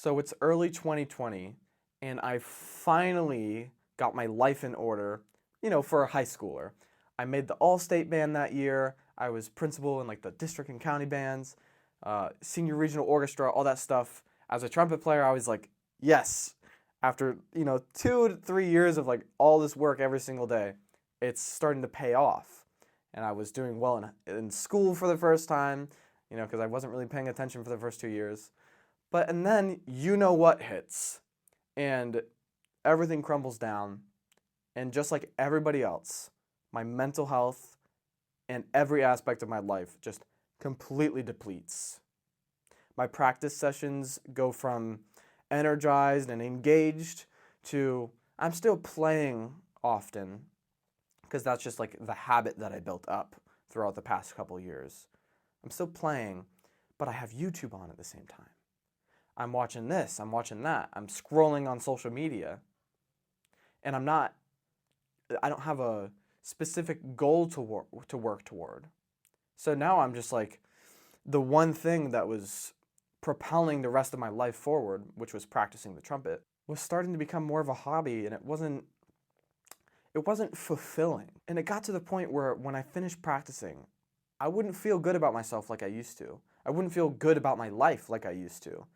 So it's early 2020, and I finally got my life in order, for a high schooler. I made the all-state band that year. I was principal in like the district and county bands, senior regional orchestra, all that stuff. As a trumpet player, I was like, yes. After, 2 to 3 years of like all this work every single day, it's starting to pay off. And I was doing well in school for the first time, because I wasn't really paying attention for the first 2 years. And then what hits, and everything crumbles down, and just like everybody else, my mental health and every aspect of my life just completely depletes. My practice sessions go from energized and engaged to I'm still playing often, because that's just like the habit that I built up throughout the past couple years. I'm still playing, but I have YouTube on at the same time. I'm watching this, I'm watching that, I'm scrolling on social media, and I don't have a specific goal to work toward. So now I'm just like, the one thing that was propelling the rest of my life forward, which was practicing the trumpet, was starting to become more of a hobby, and it wasn't fulfilling. And it got to the point where when I finished practicing, I wouldn't feel good about myself like I used to. I wouldn't feel good about my life like I used to.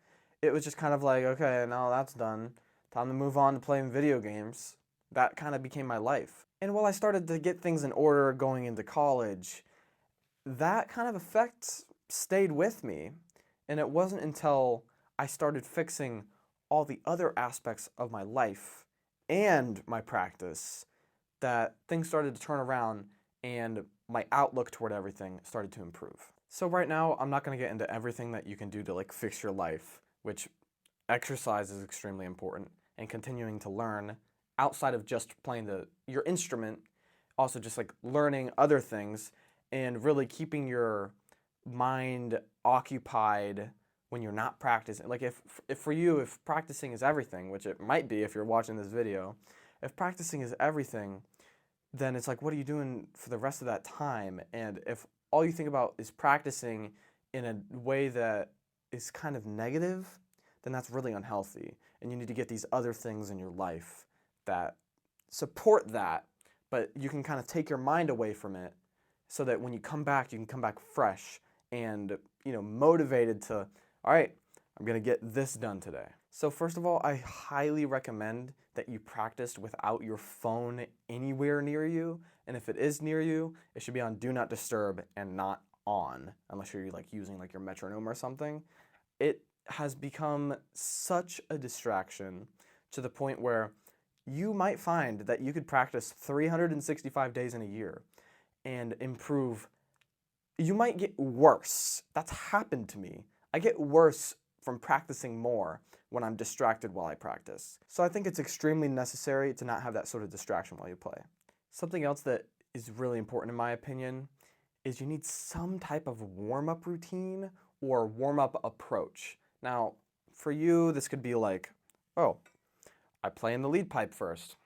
It was just kind of like, okay, now that's done. Time to move on to playing video games. That kind of became my life. And while I started to get things in order going into college, that kind of effect stayed with me. And it wasn't until I started fixing all the other aspects of my life and my practice that things started to turn around and my outlook toward everything started to improve. So right now, I'm not going to get into everything that you can do to like fix your life, which exercise is extremely important, and continuing to learn outside of just playing your instrument, also just like learning other things and really keeping your mind occupied when you're not practicing. Like if for you, if practicing is everything, which it might be if you're watching this video, if practicing is everything, then it's like, what are you doing for the rest of that time? And if all you think about is practicing in a way that is kind of negative, then that's really unhealthy. And you need to get these other things in your life that support that, but you can kind of take your mind away from it so that when you come back, you can come back fresh and, motivated to, all right, I'm going to get this done today. So first of all, I highly recommend that you practice without your phone anywhere near you. And if it is near you, it should be on Do Not Disturb and not on, unless you're like using like your metronome or something. It has become such a distraction to the point where you might find that you could practice 365 days in a year and improve. You might get worse. That's happened to me. I get worse from practicing more when I'm distracted while I practice. So I think it's extremely necessary to not have that sort of distraction while you play. Something else that is really important in my opinion is you need some type of warm-up routine or warm-up approach. Now, for you, this could be like, oh, I play in the lead pipe first.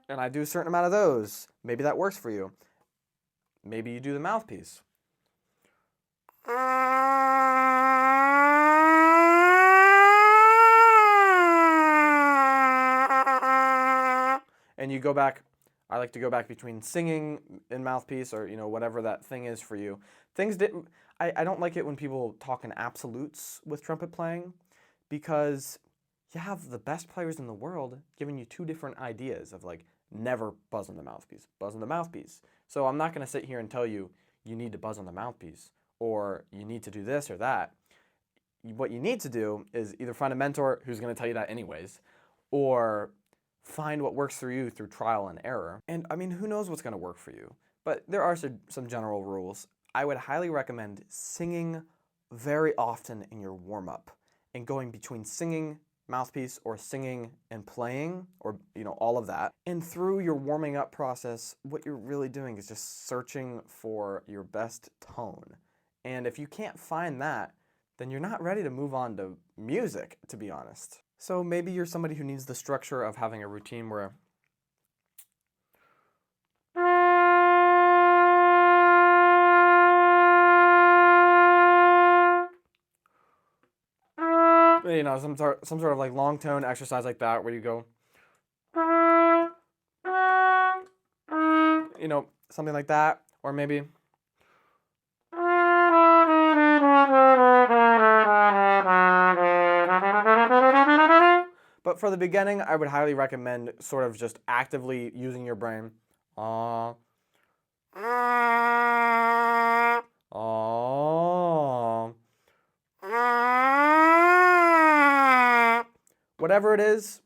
And I do a certain amount of those. Maybe that works for you. Maybe you do the mouthpiece. And you go back. I like to go back between singing and mouthpiece, or whatever that thing is for you. I don't like it when people talk in absolutes with trumpet playing, because you have the best players in the world giving you two different ideas of like, never buzz on the mouthpiece, buzz on the mouthpiece. So I'm not going to sit here and tell you need to buzz on the mouthpiece or you need to do this or that. What you need to do is either find a mentor who's going to tell you that anyways, or find what works for you through trial and error. And I mean, who knows what's going to work for you? But there are some general rules. I would highly recommend singing very often in your warm-up and going between singing, mouthpiece, or singing and playing, or all of that. And through your warming up process, what you're really doing is just searching for your best tone. And if you can't find that, then you're not ready to move on to music, to be honest. So maybe you're somebody who needs the structure of having a routine where you know, some sort of like long tone exercise like that where you go, you know, something like that, or maybe. But for the beginning, I would highly recommend sort of just actively using your brain. Ah. Oh. Whatever it is,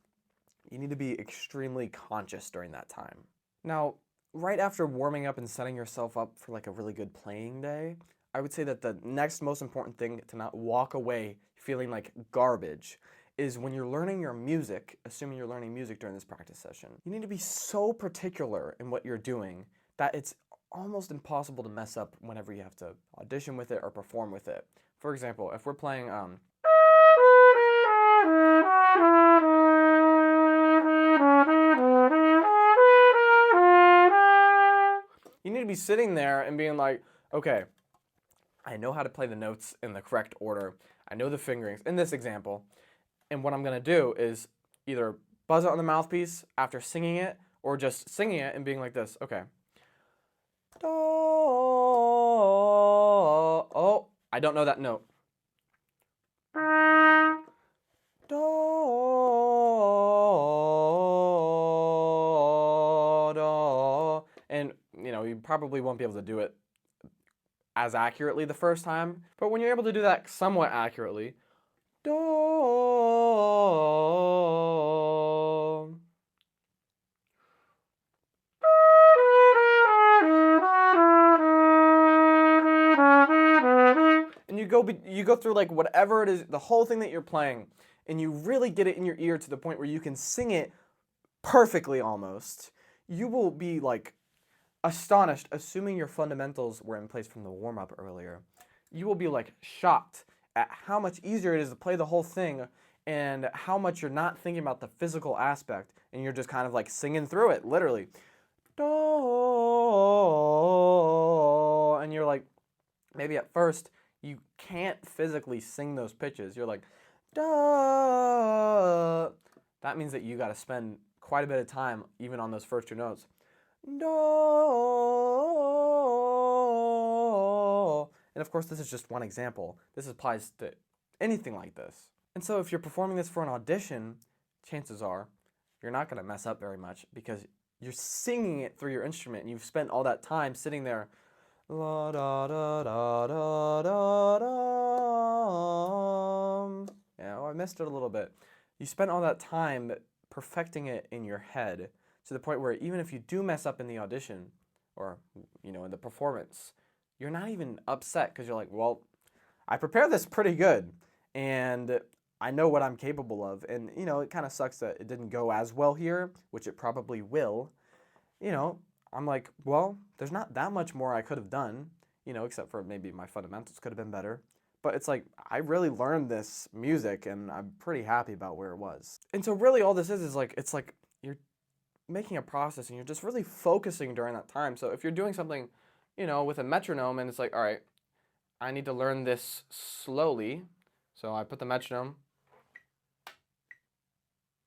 you need to be extremely conscious during that time. Now, right after warming up and setting yourself up for like a really good playing day, I would say that the next most important thing to not walk away feeling like garbage is when you're learning your music, assuming you're learning music during this practice session, you need to be so particular in what you're doing that it's almost impossible to mess up whenever you have to audition with it or perform with it. For example, if we're playing you need to be sitting there and being like, okay, I know how to play the notes in the correct order. I know the fingerings in this example. And what I'm going to do is either buzz it on the mouthpiece after singing it or just singing it and being like this. Okay. Do, oh, I don't know that note. Do, do. And, you know, you probably won't be able to do it as accurately the first time, but when you're able to do that somewhat accurately, do. And you go through like whatever it is, the whole thing that you're playing, and you really get it in your ear to the point where you can sing it perfectly almost. You will be like astonished, assuming your fundamentals were in place from the warm-up earlier. You will be like shocked at how much easier it is to play the whole thing and how much you're not thinking about the physical aspect and you're just kind of like singing through it, literally. And you're like, maybe at first you can't physically sing those pitches. You're like, duh. That means that you got to spend quite a bit of time even on those first two notes. Do. And of course, this is just one example. This applies to anything like this. And so if you're performing this for an audition, chances are you're not going to mess up very much because you're singing it through your instrument and you've spent all that time sitting there. La, da, da, da, da, da, da. Yeah, I missed it a little bit. You spent all that time perfecting it in your head to the point where even if you do mess up in the audition or, you know, in the performance, you're not even upset because you're like, well, I prepared this pretty good and I know what I'm capable of. And, you know, it kind of sucks that it didn't go as well here, which it probably will. You know, I'm like, well, there's not that much more I could have done, you know, except for maybe my fundamentals could have been better. But it's like, I really learned this music and I'm pretty happy about where it was. And so really all this is like, it's like you're making a process and you're just really focusing during that time. So if you're doing something, you know, with a metronome and it's like, all right, I need to learn this slowly. So I put the metronome.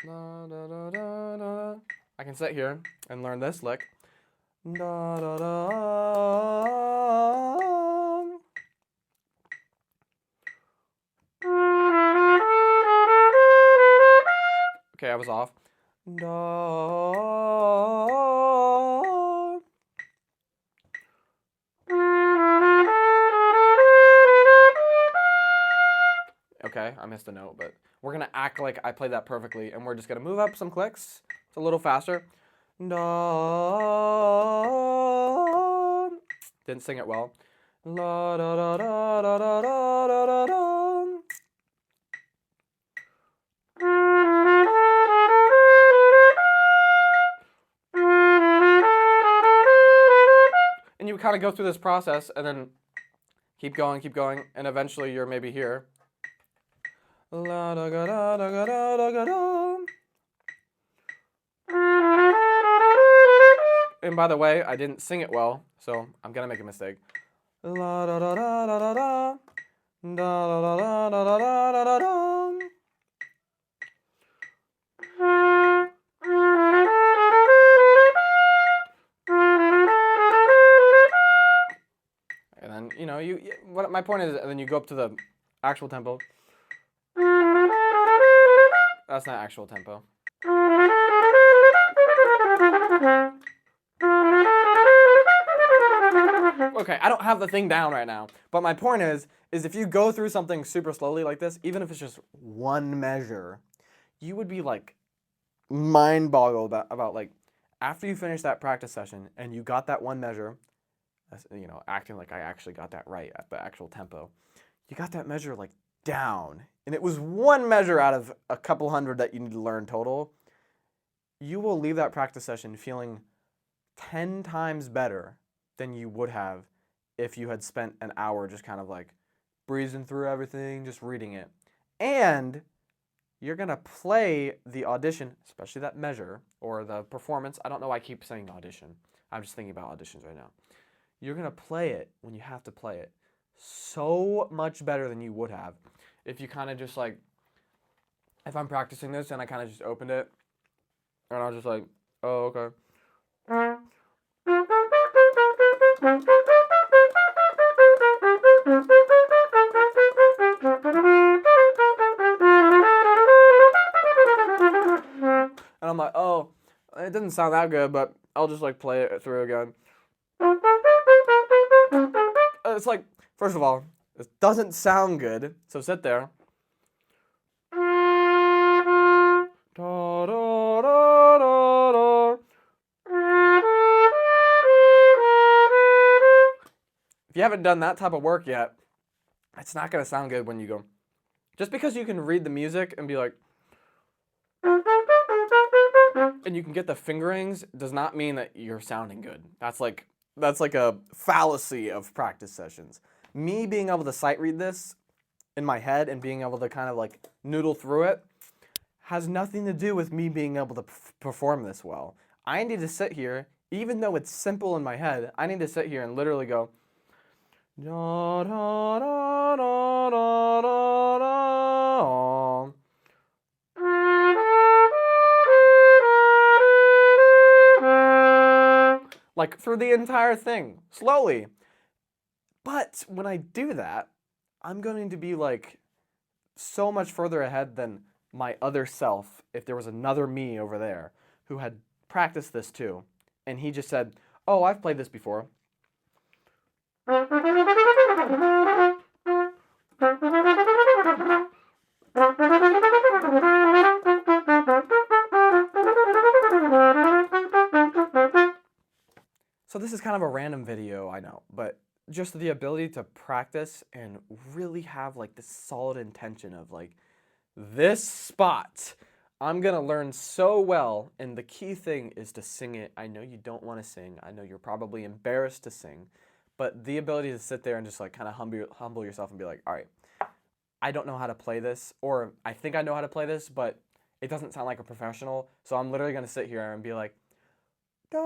Da, da, da, da, da. I can sit here and learn this lick. Da, da, da. Okay, I was off. Da. Okay, I missed a note, but we're going to act like I played that perfectly, and we're just going to move up some clicks. It's a little faster. Da. Didn't sing it well. La, da, da, da, da, da, da, da, da. And you kind of go through this process, and then keep going, and eventually you're maybe here. La da ga da da ga da da ga da. And by the way, I didn't sing it well, so I'm gonna make a mistake. La da da da da da da da da da da da da da da. what my point is, and then you go up to the actual tempo. That's not actual tempo. Okay, I don't have the thing down right now, but my point is if you go through something super slowly like this, even if it's just one measure, you would be like mind boggled about like after you finish that practice session and you got that one measure, you know, acting like I actually got that right at the actual tempo, you got that measure like down, and it was one measure out of a couple hundred that you need to learn total. You will leave that practice session feeling 10 times better than you would have if you had spent an hour just kind of like breezing through everything, just reading it. And you're going to play the audition, especially that measure, or the performance. I don't know why I keep saying audition. I'm just thinking about auditions right now. You're going to play it when you have to play it so much better than you would have if you kind of just like, if I'm practicing this and I kind of just opened it, and I was just like, oh, okay. And I'm like, oh, it doesn't sound that good, but I'll just like play it through again. It's like, first of all, it doesn't sound good, so sit there. Da, da, da, da, da. If you haven't done that type of work yet, it's not going to sound good when you go. Just because you can read the music and be like, and you can get the fingerings, does not mean that you're sounding good. That's like a fallacy of practice sessions. Me being able to sight read this in my head and being able to kind of like noodle through it has nothing to do with me being able to perform this well. I need to sit here, even though it's simple in my head, I need to sit here and literally go, da, da, da, da, da, da, da. Like through the entire thing, slowly. But when I do that, I'm going to be like so much further ahead than my other self if there was another me over there who had practiced this too. And he just said, oh, I've played this before. So this is kind of a random video, I know, but just the ability to practice and really have like this solid intention of like, this spot, I'm gonna learn so well, and the key thing is to sing it. I know you don't want to sing. I know you're probably embarrassed to sing, but the ability to sit there and just like kind of humble yourself and be like, all right, I don't know how to play this, or I think I know how to play this, but it doesn't sound like a professional, so I'm literally gonna sit here and be like, do,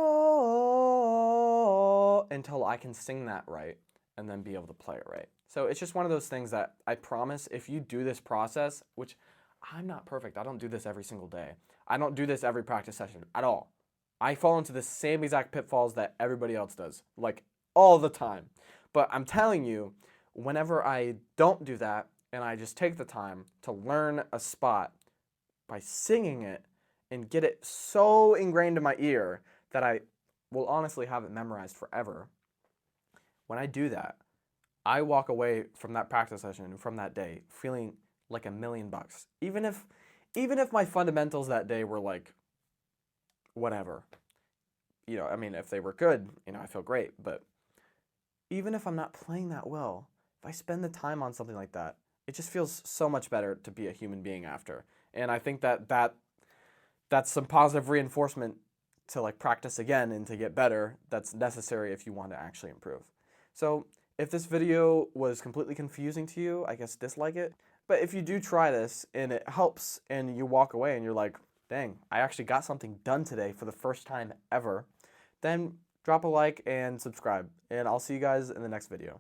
until I can sing that right and then be able to play it right. So it's just one of those things that I promise if you do this process, which I'm not perfect. I don't do this every single day. I don't do this every practice session at all. I fall into the same exact pitfalls that everybody else does, like all the time. But I'm telling you, whenever I don't do that and I just take the time to learn a spot by singing it and get it so ingrained in my ear that I will honestly have it memorized forever. When I do that, I walk away from that practice session and from that day feeling like $1,000,000. Even if my fundamentals that day were like whatever. You know, I mean, if they were good, you know, I feel great, but even if I'm not playing that well, if I spend the time on something like that, it just feels so much better to be a human being after. And I think that's some positive reinforcement to like practice again and to get better that's necessary if you want to actually improve. So if this video was completely confusing to you, I guess dislike it. But if you do try this and it helps and you walk away and you're like, dang, I actually got something done today for the first time ever, then drop a like and subscribe. And I'll see you guys in the next video.